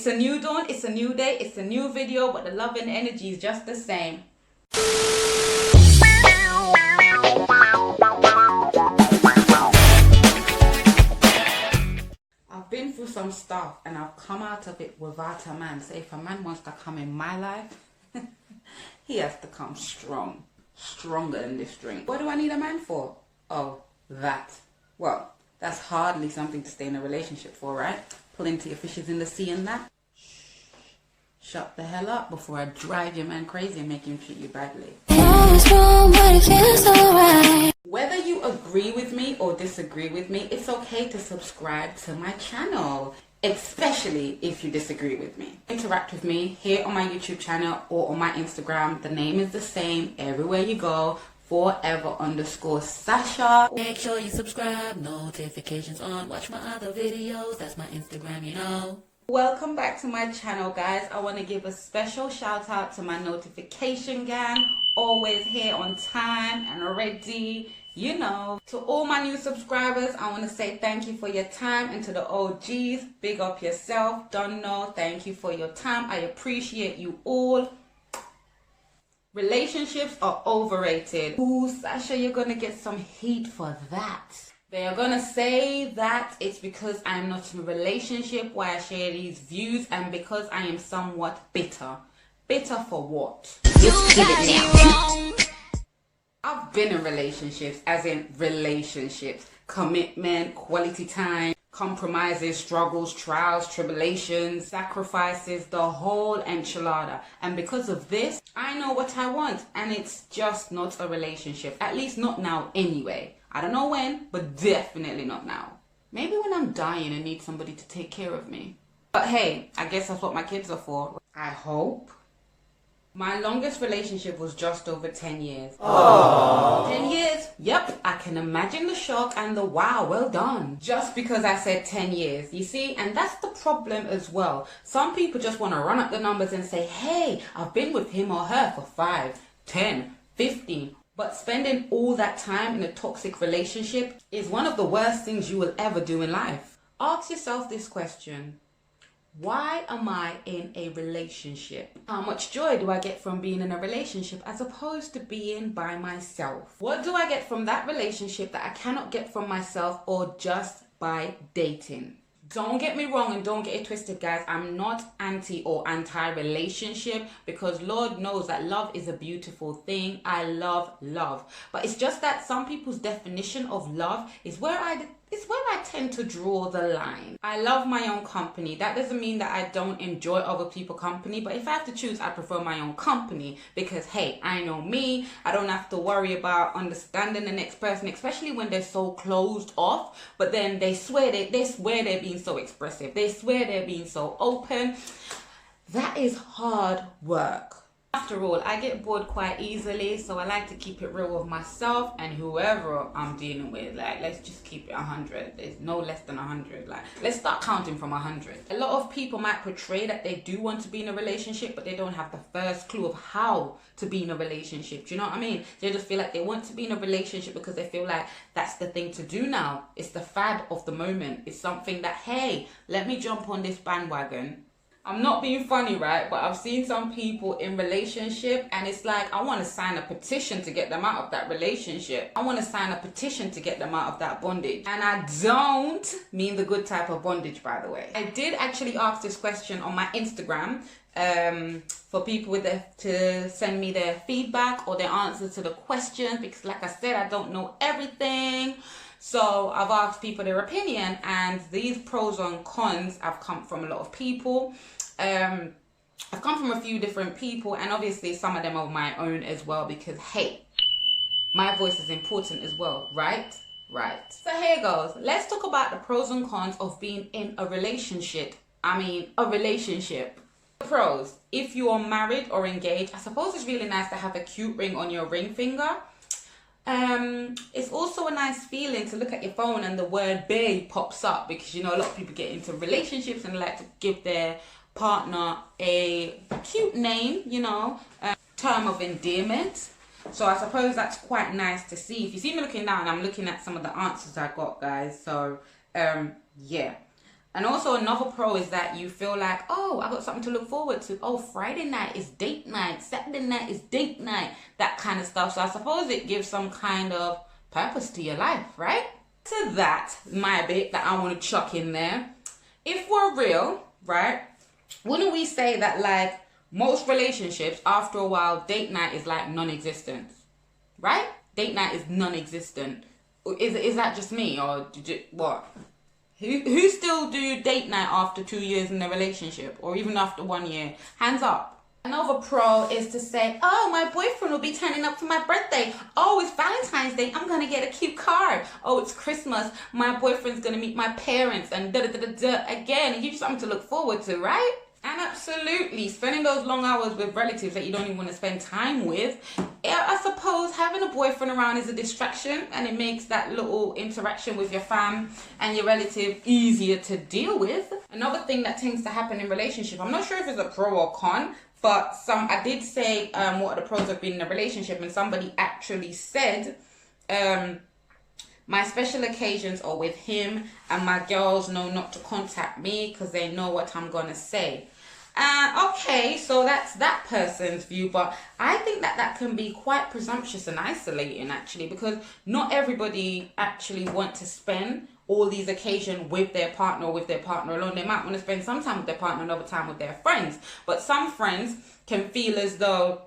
It's a new dawn, it's a new day, it's a new video, but the love and energy is just the same. I've been through some stuff and I've come out of it without a man. So if a man wants to come in my life, he has to come strong. Stronger than this drink. What do I need a man for? Oh, that. Well, that's hardly something to stay in a relationship for, right? Plenty of fishes in the sea and that. Shut the hell up before I drive your man crazy and make him treat you badly. Whether you agree with me or disagree with me, it's okay to subscribe to my channel, especially if you disagree with me. Interact with me here on my YouTube channel or on my Instagram. The name is the same everywhere you go. Forever_Sasha. Make sure you subscribe, notifications on, watch my other videos, that's my Instagram, you know. Welcome back to my channel, guys. I want to give a special shout out to my notification gang, always here on time and ready, you know. To all my new subscribers, I want to say thank you for your time, and to the OGs, big up yourself. Don't know, thank you for your time. I appreciate you all. Relationships are overrated. Ooh, Sasha, you're gonna get some heat for that. They are gonna say that it's because I'm not in a relationship why I share these views, and because I am somewhat bitter. Bitter for what? Just give it now. I've been in relationships, as in relationships. Commitment, quality time, compromises, struggles, trials, tribulations, sacrifices, the whole enchilada. And because of this, I know what I want, and it's just not a relationship. At least not now anyway. I don't know when, but definitely not now. Maybe when I'm dying and need somebody to take care of me. But hey, I guess that's what my kids are for. I hope. My longest relationship was just over 10 years. Aww. 10 years? Yep, I can imagine the shock and the wow, well done. Just because I said 10 years, you see? And that's the problem as well. Some people just want to run up the numbers and say, hey, I've been with him or her for 5, 10, 15. But spending all that time in a toxic relationship is one of the worst things you will ever do in life. Ask yourself this question. Why am I in a relationship? How much joy do I get from being in a relationship as opposed to being by myself? What do I get from that relationship that I cannot get from myself or just by dating? Don't get me wrong and don't get it twisted, guys. I'm not anti or anti-relationship, because Lord knows that love is a beautiful thing. I love love. But it's just that some people's definition of love is where I tend to draw the line. I love my own company. That doesn't mean that I don't enjoy other people's company, but if I have to choose, I prefer my own company, because hey, I know me. I don't have to worry about understanding the next person, especially when they're so closed off, but then they swear they're being so expressive. They swear they're being so open. That is hard work. After all, I get bored quite easily, so I like to keep it real with myself and whoever I'm dealing with. Like, let's just keep it 100. There's no less than 100. Like, let's start counting from 100. A lot of people might portray that they do want to be in a relationship, but they don't have the first clue of how to be in a relationship. Do you know what I mean? They just feel like they want to be in a relationship because they feel like that's the thing to do now. It's the fad of the moment. It's something that, hey, let me jump on this bandwagon. I'm not being funny, right? But I've seen some people in relationship and it's like, I want to sign a petition to get them out of that relationship. I want to sign a petition to get them out of that bondage. And I don't mean the good type of bondage, by the way. I did actually ask this question on my Instagram for people to send me their feedback or their answers to the questions, because like I said, I don't know everything. So I've asked people their opinion, and these pros and cons have come from a lot of people. I've come from a few different people, and obviously some of them are my own as well, because hey, my voice is important as well, right? Right. So here goes. Let's talk about the pros and cons of being in a relationship. A relationship. Pros: if you are married or engaged, I suppose it's really nice to have a cute ring on your ring finger. It's also a nice feeling to look at your phone and the word babe pops up, because you know a lot of people get into relationships and they like to give their partner a cute name, you know, term of endearment. So I suppose that's quite nice to see. If you see me looking down, I'm looking at some of the answers I got, guys. So yeah. And also another pro is that you feel like, oh, I got something to look forward to. Oh, Friday night is date night. Saturday night is date night. That kind of stuff. So I suppose it gives some kind of purpose to your life, right? To that, my bit that I want to chuck in there. If we're real, right, wouldn't we say that like most relationships, after a while, date night is like non-existent, right? Date night is non-existent. Is that just me, or did you, what? Who still do date night after 2 years in a relationship, or even after 1 year? Hands up. Another pro is to say, oh, my boyfriend will be turning up for my birthday. Oh, it's Valentine's Day. I'm going to get a cute card. Oh, it's Christmas. My boyfriend's going to meet my parents and da-da-da-da-da. Again, it gives you something to look forward to, right? And absolutely, spending those long hours with relatives that you don't even want to spend time with, I suppose having a boyfriend around is a distraction, and it makes that little interaction with your fam and your relative easier to deal with. Another thing that tends to happen in relationship, I'm not sure if it's a pro or con, but I did say what are the pros of being in a relationship, and somebody actually said, my special occasions are with him, and my girls know not to contact me because they know what I'm gonna say. Okay, so that's that person's view, but I think that can be quite presumptuous and isolating actually, because not everybody actually want to spend all these occasions with their partner or with their partner alone. They might want to spend some time with their partner and other time with their friends, but some friends can feel as though,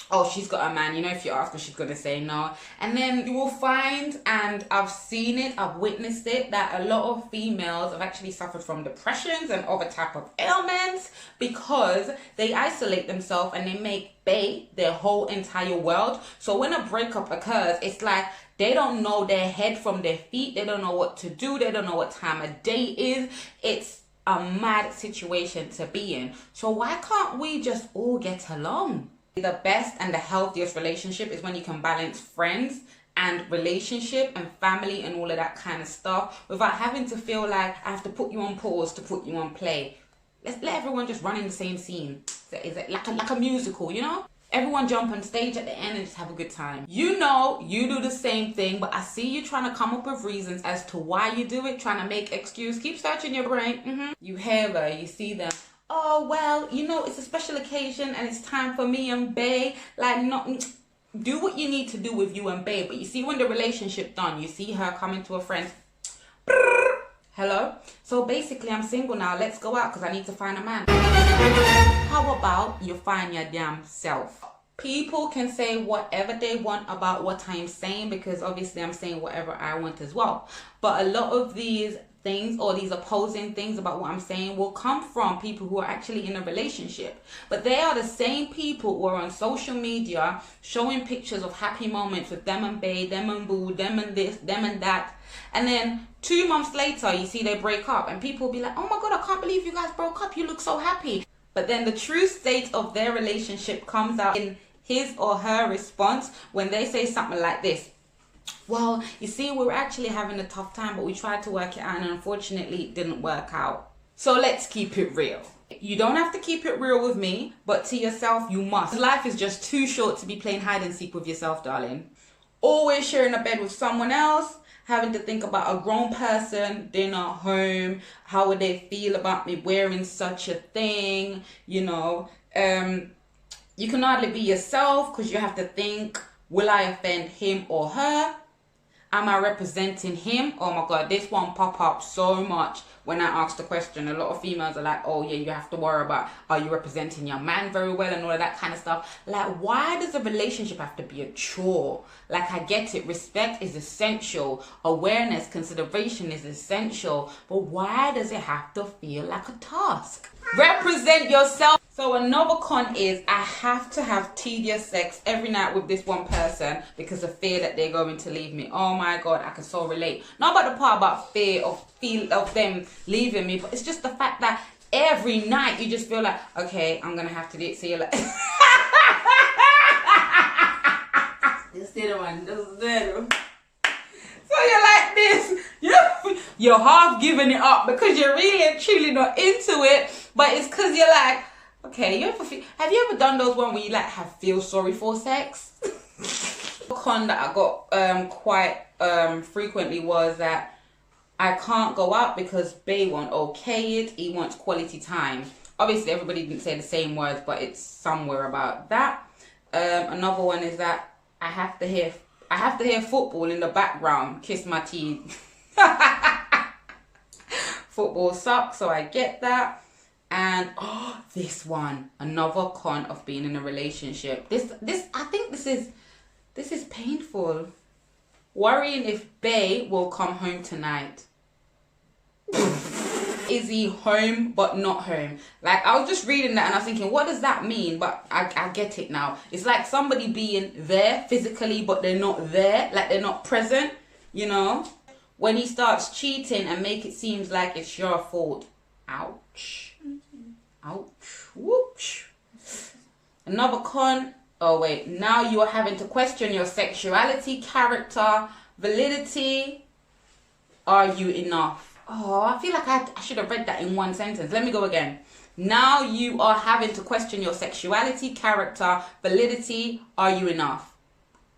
oh, she's got a man, you know, if you ask her, she's going to say no. And then you will find, and I've seen it, I've witnessed it, that a lot of females have actually suffered from depressions and other type of ailments because they isolate themselves and they make bae their whole entire world. So when a breakup occurs, it's like they don't know their head from their feet. They don't know what to do. They don't know what time of day is. It's a mad situation to be in. So why can't we just all get along? The best and the healthiest relationship is when you can balance friends and relationship and family and all of that kind of stuff without having to feel like I have to put you on pause to put you on play. Let's let everyone just run in the same scene. So is it like a musical, you know? Everyone jump on stage at the end and just have a good time. You know, you do the same thing, but I see you trying to come up with reasons as to why you do it, trying to make excuse. Keep searching your brain. You hear her, you see them. Oh, well, you know, it's a special occasion and it's time for me and bae. Like, not do what you need to do with you and bae. But you see, when the relationship done, you see her coming to a friend. Hello? So basically, I'm single now. Let's go out because I need to find a man. How about you find your damn self? People can say whatever they want about what I'm saying, because obviously I'm saying whatever I want as well. But a lot of these things or these opposing things about what I'm saying will come from people who are actually in a relationship. But they are the same people who are on social media showing pictures of happy moments with them and bae, them and boo, them and this, them and that. And then 2 months later, you see they break up and people will be like, oh my God, I can't believe you guys broke up. You look so happy. But then the true state of their relationship comes out in his or her response when they say something like this. Well, you see, we were actually having a tough time, but we tried to work it out and unfortunately it didn't work out. So let's keep it real. You don't have to keep it real with me, but to yourself, you must. Life is just too short to be playing hide and seek with yourself, darling. Always sharing a bed with someone else, having to think about a grown person, dinner, home, how would they feel about me wearing such a thing, you know. You can hardly be yourself because you have to think, will I offend him or her? Am I representing him? Oh my God, this one pop up so much when I ask the question. A lot of females are like, oh yeah, you have to worry about, are you representing your man very well and all of that kind of stuff. Like, why does a relationship have to be a chore? Like, I get it, respect is essential, awareness, consideration is essential, but why does it have to feel like a task? Represent yourself. So another con is I have to have tedious sex every night with this one person because of fear that they're going to leave me. Oh my God, I can so relate. Not about the part about fear of them leaving me, but it's just the fact that every night you just feel like, okay, I'm gonna have to do it. So you're like, so you're like this, you're half giving it up because you're really and truly not into it, but it's because you're like, okay, have you ever done those one where you like feel sorry for sex? The con that I got quite frequently was that I can't go out because bae won't okay it. He wants quality time. Obviously, everybody didn't say the same words, but it's somewhere about that. Another one is that I have to hear football in the background. Kiss my teeth. Football sucks, so I get that. And this one, another con of being in a relationship. This I think this is painful. Worrying if bae will come home tonight. Is he home but not home? Like, I was just reading that and I was thinking, what does that mean? But I get it now. It's like somebody being there physically but they're not there, like they're not present, you know? When he starts cheating and make it seem like it's your fault. Ouch. Ouch. Whoosh. Another con. Oh wait, now you are having to question your sexuality, character, validity. Are you enough? Oh, I feel like I should have read that in one sentence. Let me go again. Now you are having to question your sexuality, character, validity. Are you enough?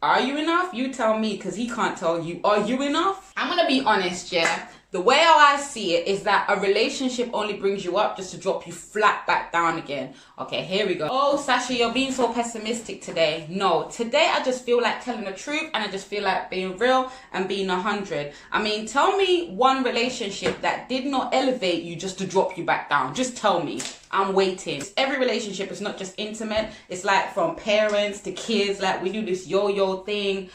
Are you enough? You tell me, because he can't tell you. Are you enough? I'm going to be honest, yeah. The way how I see it is that a relationship only brings you up just to drop you flat back down again. Okay, here we go. Oh, Sasha, you're being so pessimistic today. No, today I just feel like telling the truth and I just feel like being real and being 100. I mean, tell me one relationship that did not elevate you just to drop you back down. Just tell me. I'm waiting. Every relationship is not just intimate. It's like from parents to kids. Like, we do this yo-yo thing.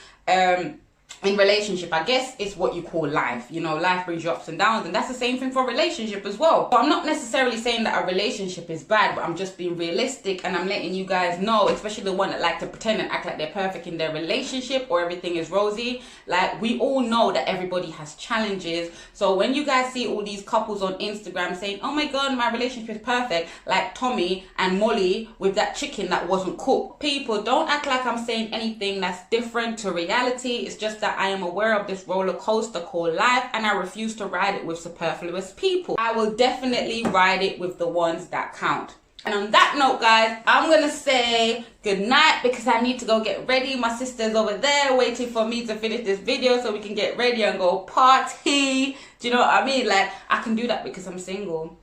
In relationship, I guess it's what you call life. You know, life brings you ups and downs, and that's the same thing for a relationship as well. But I'm not necessarily saying that a relationship is bad, but I'm just being realistic and I'm letting you guys know, especially the one that like to pretend and act like they're perfect in their relationship or everything is rosy. Like, we all know that everybody has challenges. So when you guys see all these couples on Instagram saying, oh my god, my relationship is perfect, like Tommy and Molly with that chicken that wasn't cooked. People, don't act like I'm saying anything that's different to reality. It's just that I am aware of this roller coaster called life and I refuse to ride it with superfluous people. I will definitely ride it with the ones that count. And on that note, guys, I'm going to say good night because I need to go get ready. My sister's over there waiting for me to finish this video so we can get ready and go party. Do you know what I mean? Like, I can do that because I'm single.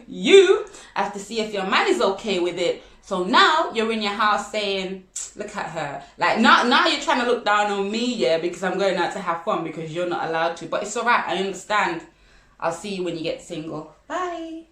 You have to see if your man is okay with it. So now you're in your house saying, look at her. Like, now you're trying to look down on me, yeah, because I'm going out to have fun because you're not allowed to. But it's alright, I understand. I'll see you when you get single. Bye.